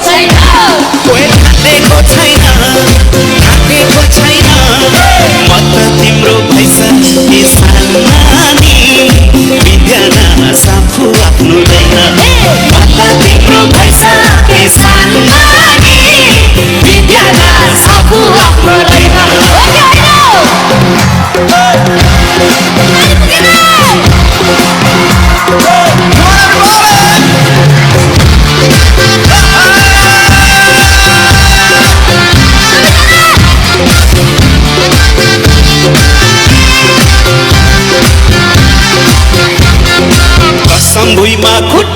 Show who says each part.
Speaker 1: छैन
Speaker 2: कोही ठानेको छैन ठानेको छैन म त तिम्रो भइसके सानी विद्यानास आफू आफ्नुदैन
Speaker 1: म त तिम्रो भइसके सानी विद्यानास आफू आफ्नुदैन
Speaker 2: कसम भुइँमा खुट्टा